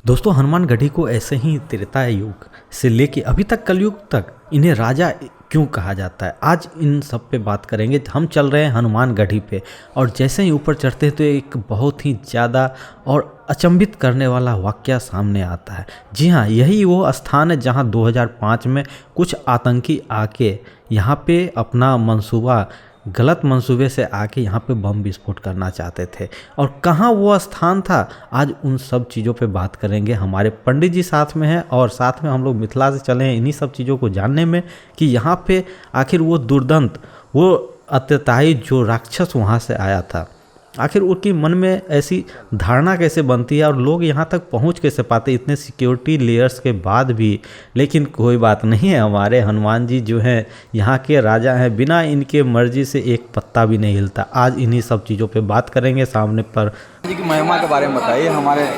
दोस्तों हनुमानगढ़ी को ऐसे ही त्रेता युग से लेके अभी तक कलयुग तक इन्हें राजा क्यों कहा जाता है, आज इन सब पे बात करेंगे। हम चल रहे हैं हनुमानगढ़ी पे और जैसे ही ऊपर चढ़ते हैं तो एक बहुत ही ज़्यादा और अचंभित करने वाला वाकया सामने आता है। जी हाँ, यही वो स्थान है जहाँ 2005 में कुछ आतंकी आके यहाँ पे अपना मंसूबा गलत मंसूबे से आके यहाँ पे बम विस्फोट करना चाहते थे। और कहाँ वो स्थान था, आज उन सब चीज़ों पे बात करेंगे। हमारे पंडित जी साथ में हैं और साथ में हम लोग मिथिला से चले हैं इन्हीं सब चीज़ों को जानने में कि यहाँ पे आखिर वो दुर्दांत, वो अत्यताई जो राक्षस वहाँ से आया था, आखिर उनकी मन में ऐसी धारणा कैसे बनती है और लोग यहाँ तक पहुँच कैसे पाते इतने सिक्योरिटी लेयर्स के बाद भी। लेकिन कोई बात नहीं है, हमारे हनुमान जी जो हैं यहाँ के राजा हैं, बिना इनके मर्जी से एक पत्ता भी नहीं हिलता। आज इन्हीं सब चीज़ों पे बात करेंगे सामने पर। जी की महिमा के बारे में बताइए, हमारे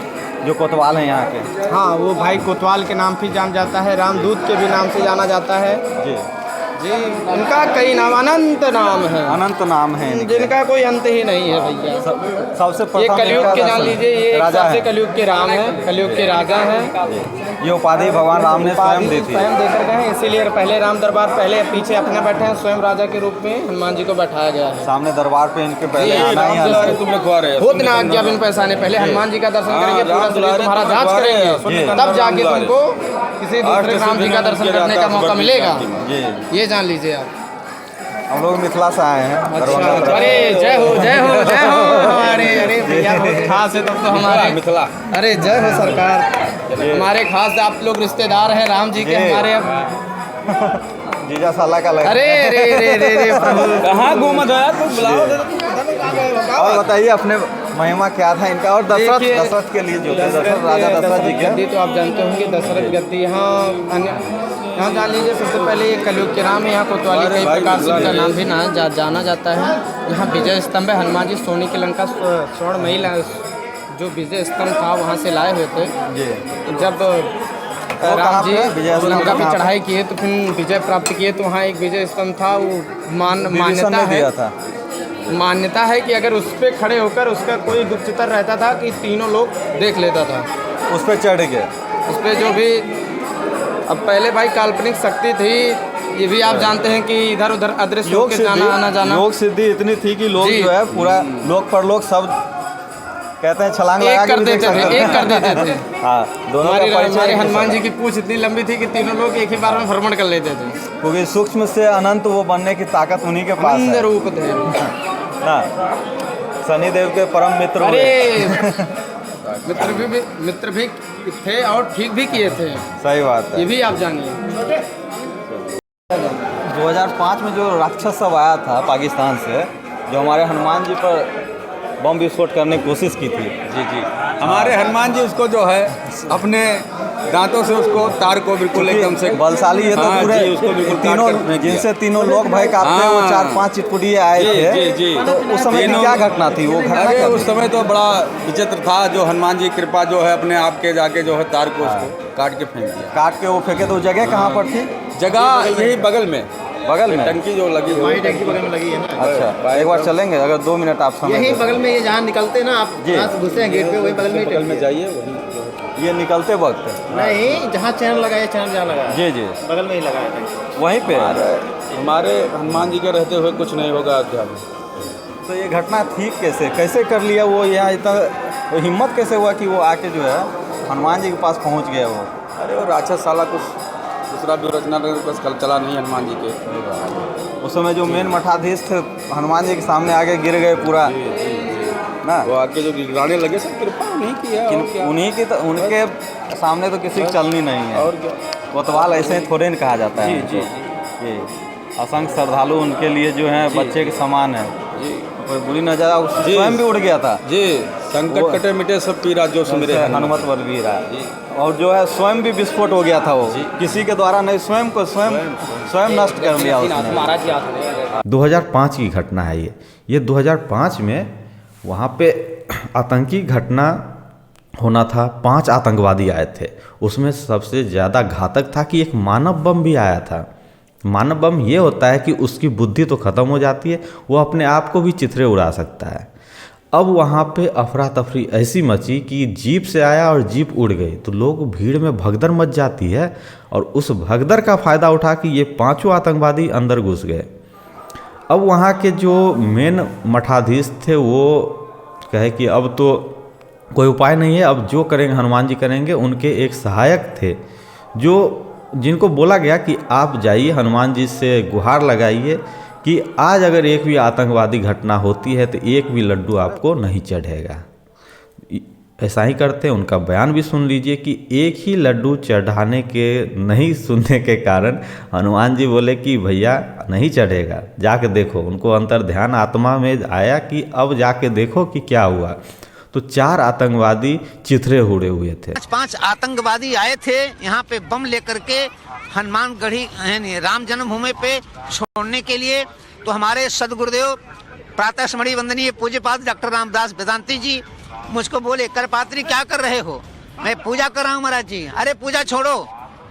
जो कोतवाल हैं यहाँ के। हाँ, वो भाई कोतवाल के नाम भी जान जाता है, रामदूत के भी नाम से जाना जाता है जी जी। उनका कई नाम, अनंत नाम है, अनंत नाम है जिनका कोई अंत ही नहीं है भैया। सबसे ये प्रथम कलयुग के जान लीजिए, ये राजा सबसे है। कलयुग के राम है, कलयुग के राजा हैं। ये उपाधि भगवान राम ने स्वयं दी थी, स्वयं देकर गए हैं, इसीलिए पहले राम दरबार पहले पीछे अपने बैठे हैं, स्वयं राजा के रूप में हनुमान जी को बैठाया गया है। सामने दरबार पे इनके पहले आना ही खुद ना आज्ञा बिन पैसाने पहले हनुमान जी का दर्शन करेंगे, पूरा शरीर तुम्हारा जांच करेंगे, तब जाके तुमको किसी दूसरे राम जी का दर्शन करने का मौका मिलेगा। ये जान लीजिए आप। हम लोग मिथिला से आए हैं। अरे जय हो जय हो जय हो हमारे, अरे भैया बहुत खास है तब तो हमारे मिथिला। अरे जय हो सरकार, हमारे खास आप लोग रिश्तेदार हैं राम जी के हमारे। अब जीजा साला का लगा। अरे रे रे रे रे प्रभु, कहाँ घूमत है तुम, बुलाओ। और बताइए अपने महिमा क्या था इनका, और दशरथ के लिए जो थे, दशरथ राजा दशरथ जी के गद्दी तो आप जानते होंगे, दशरथ गद्दी। यहाँ जान लीजिए सबसे पहले ये कलयुग के राम है। यहाँ कोतवाली कई प्रकार से इनका नाम भी जाना जाता है। यहाँ विजय स्तंभ है, हनुमान जी सोने की लंका स्वर्णमयी जो विजय स्तंभ था वहाँ से लाए हुए थे। जब राम जी लंका पे चढ़ाई किए तो फिर विजय प्राप्त किए तो वहाँ एक विजय स्तंभ था। वो मान्यता है कि अगर उस पर खड़े होकर उसका कोई गुप्तचर रहता था कि तीनों लोग देख लेता था। उस पर चढ़ गए, उस पर जो भी अब पहले भाई काल्पनिक शक्ति थी, ये भी आप जानते हैं कि इधर उधर अदृश्य होकर जाना आना जाना। योग सिद्धि इतनी थी कि लोग जो है पूरा लोक परलोक सब कहते हैं छलांग लगा कर देते थे, एक कर देते थे। हाँ, दोनों हमारे हनुमान जी की पूंछ इतनी लंबी थी कि तीनों लोग एक ही बार में भ्रमण कर लेते थे, क्योंकि सूक्ष्म से अनंत वो बनने की ताकत उन्हीं के पास है। रूप थे ना, शनिदेव के परम मित्र। अरे मित्र भी थे और ठीक भी किए थे। सही बात है, ये भी आप जानिए। 2005 में जो राक्षस सब आया था पाकिस्तान से, जो हमारे हनुमान जी पर बम विस्फोट करने की कोशिश की थी। जी हमारे हनुमान जी उसको जो है अपने दांतों से उसको तार को बिल्कुल एकदम से बलशाली है। तो पूरे उसको बिल्कुल तीनों जिनसे तीनों लोग भय कांपते हैं, वो 4-5 चिटपुटिए आए थे। जी तो उस समय की क्या घटना थी वो घटना? अरे उस समय तो बड़ा विचित्र था। जो हनुमान जी कृपा जो है अपने आप के जाके जो है तार को उसको काट के फेंक दिया। काट के वो फेंके तो जगह कहाँ पर थी? जगह यही बगल में टंकी जो लगी है, टंकी बगल में लगी है ना। अच्छा, एक बार चलेंगे अगर 2 मिनट आप समय यही बगल में, ये जहाँ निकलते हैं ना आप, जहाँ से घुसे हैं गेट पे, वही बगल में जाइए। ये निकलते वक्त नहीं, जहाँ चैनल लगाया, चैनल जहाँ लगाया, जी बगल में ही लगाया था वहीं पे। हमारे हनुमान जी के रहते हुए कुछ नहीं होगा अयोध्या में। तो ये घटना थी कैसे कर लिया वो, यहाँ इतना हिम्मत कैसे हुआ कि वो आके जो है हनुमान जी के पास पहुँच गया वो? अरे वो राक्षस साला कुछ दूसरा व्यू बस कल चला नहीं हनुमान जी के। उस समय जो मेन मठाधीश थे हनुमान जी के सामने आगे गिर गए पूरा ना। वो आके जो गिराने लगे सब कृपा नहीं किया, उन्हीं की तो उनके सामने तो किसी की चलनी नहीं है। और क्या, कोतवाल ऐसे ही थोड़े नहीं कहा जाता है। जी असंख्य श्रद्धालु उनके लिए जो है बच्चे के समान है। कोई बुरी नजर स्वयं भी उड़ गया था। जी संकट कटे मिटे सब पीरा जो सुमिरे हनुमत बलबीरा। और जो है स्वयं भी विस्फोट हो गया था वो, किसी के द्वारा नहीं, स्वयं को स्वयं नष्ट कर लिया उसने। 2005 की घटना है ये 2005 में वहाँ पे आतंकी घटना होना था। 5 आतंकवादी आए थे, उसमें सबसे ज़्यादा घातक था कि एक मानव बम भी आया था। मानव बम ये होता है कि उसकी बुद्धि तो ख़त्म हो जाती है, वो अपने आप को भी चिथड़े उड़ा सकता है। अब वहाँ पे अफरा तफरी ऐसी मची कि जीप से आया और जीप उड़ गई, तो लोग भीड़ में भगदड़ मच जाती है और उस भगदड़ का फ़ायदा उठा कि ये 5 आतंकवादी अंदर घुस गए। अब वहाँ के जो मेन मठाधीश थे वो कहे कि अब तो कोई उपाय नहीं है, अब जो करेंगे हनुमान जी करेंगे। उनके एक सहायक थे जिनको बोला गया कि आप जाइए हनुमान जी से गुहार लगाइए कि आज अगर एक भी आतंकवादी घटना होती है तो एक भी लड्डू आपको नहीं चढ़ेगा। ऐसा ही करते हैं। उनका बयान भी सुन लीजिए कि एक ही लड्डू चढ़ाने के नहीं सुनने के कारण हनुमान जी बोले कि भैया नहीं चढ़ेगा, जाके देखो। उनको अंतर ध्यान आत्मा में आया कि अब जाके देखो कि क्या हुआ। तो 4 आतंकवादी चिथड़े उड़े हुए थे। 5 आतंकवादी आए थे यहाँ पे बम लेकर के हनुमानगढ़ी यानी राम जन्मभूमि पे छोड़ने के लिए। तो हमारे सदगुरुदेव प्रातः स्मरणीय वंदनीय पूज्यपाद डॉक्टर रामदास वेदांती जी मुझको बोले, करपात्री क्या कर रहे हो? मैं पूजा कर रहा हूँ महाराज जी। अरे पूजा छोड़ो,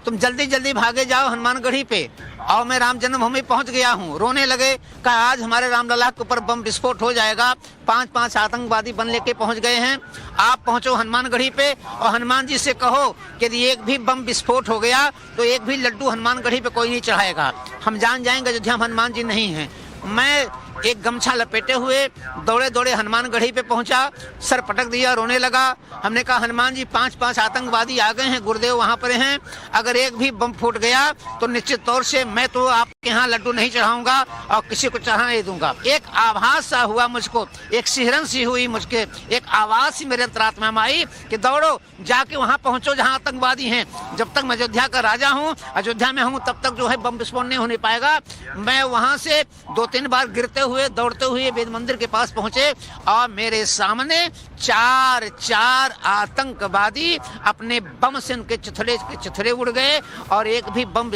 तुम जल्दी जल्दी भागे जाओ हनुमानगढ़ी पे। और मैं राम जन्मभूमि पहुंच गया हूँ। रोने लगे, कहा आज हमारे रामलला के ऊपर बम विस्फोट हो जाएगा। 5 आतंकवादी बम लेके पहुंच गए हैं। आप पहुंचो हनुमानगढ़ी पे और हनुमान जी से कहो कि यदि एक भी बम विस्फोट हो गया तो एक भी लड्डू हनुमानगढ़ी पे कोई नहीं चढ़ाएगा। हम जान जाएंगे अयोध्या में हनुमान जी नहीं है। मैं एक गमछा लपेटे हुए दौड़े दौड़े हनुमानगढ़ी पे पहुंचा, सर पटक दिया, रोने लगा। हमने कहा हनुमान जी 5 आतंकवादी आ गए हैं, गुरुदेव वहां पर हैं, अगर एक भी बम फूट गया तो निश्चित तौर से मैं तो आपके यहाँ लड्डू नहीं चढ़ाऊंगा और किसी को चढ़ा नहीं दूंगा। एक आभास सा हुआ मुझको, एक सिहरन सी हुई मुझके, एक आवाज सी मेरे अंतरात्मा में आई कि दौड़ो जाके वहां पहुंचो जहां आतंकवादी हैं। जब तक मैं अयोध्या का राजा हूँ, अयोध्या में हूँ, तब तक जो है बम विस्फोट नहीं होने पाएगा। मैं वहां से 2-3 बार गिरते हुए दौड़ते हुए वेद मंदिर के पास पहुंचे और मेरे सामने 4 आतंकवादी अपने बम से उनके चिथड़े उड़ गए और एक भी बम।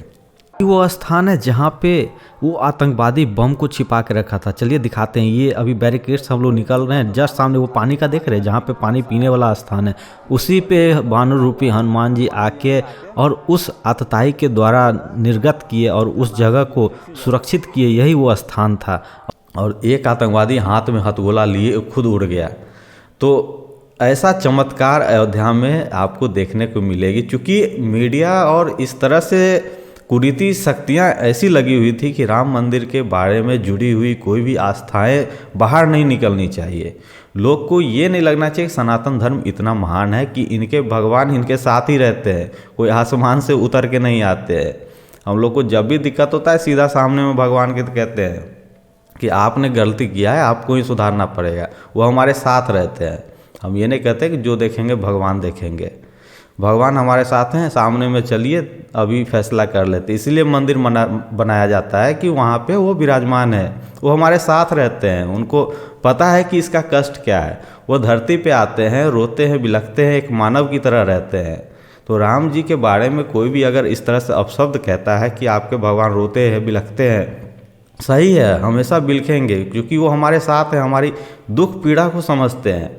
वो स्थान है जहाँ पे वो आतंकवादी बम को छिपा के रखा था। चलिए दिखाते हैं। ये अभी बैरिकेड्स हम लोग निकल रहे हैं, जस्ट सामने वो पानी का देख रहे हैं, जहाँ पे पानी पीने वाला स्थान है, उसी पे बानर रूपी हनुमान जी आके और उस आतताई के द्वारा निर्गत किए और उस जगह को सुरक्षित किए। यही वो स्थान था। और एक आतंकवादी हाथ में हथगोला लिए खुद उड़ गया। तो ऐसा चमत्कार अयोध्या में आपको देखने को मिलेगी। चूँकि मीडिया और इस तरह से कुरीति शक्तियाँ ऐसी लगी हुई थी कि राम मंदिर के बारे में जुड़ी हुई कोई भी आस्थाएं बाहर नहीं निकलनी चाहिए। लोग को ये नहीं लगना चाहिए कि सनातन धर्म इतना महान है कि इनके भगवान इनके साथ ही रहते हैं, कोई आसमान से उतर के नहीं आते हैं। हम लोग को जब भी दिक्कत होता है सीधा सामने में भगवान के कहते हैं कि आपने गलती किया है, आपको ही सुधारना पड़ेगा। वो हमारे साथ रहते हैं। हम ये नहीं कहते कि जो देखेंगे भगवान देखेंगे। भगवान हमारे साथ हैं, सामने में चलिए अभी फैसला कर लेते। इसीलिए मंदिर बनाया जाता है कि वहाँ पे वो विराजमान है, वो हमारे साथ रहते हैं। उनको पता है कि इसका कष्ट क्या है। वो धरती पे आते हैं, रोते हैं, बिलखते हैं, एक मानव की तरह रहते हैं। तो राम जी के बारे में कोई भी अगर इस तरह से अपशब्द कहता है कि आपके भगवान रोते हैं, बिलखते हैं, सही है, हमेशा बिलखेंगे, क्योंकि वो हमारे साथ हैं, हमारी दुख पीड़ा को समझते हैं।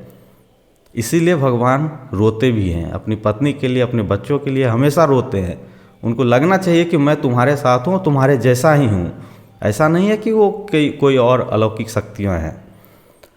इसीलिए भगवान रोते भी हैं, अपनी पत्नी के लिए, अपने बच्चों के लिए हमेशा रोते हैं। उनको लगना चाहिए कि मैं तुम्हारे साथ हूँ, तुम्हारे जैसा ही हूँ। ऐसा नहीं है कि वो कोई और अलौकिक शक्तियाँ हैं।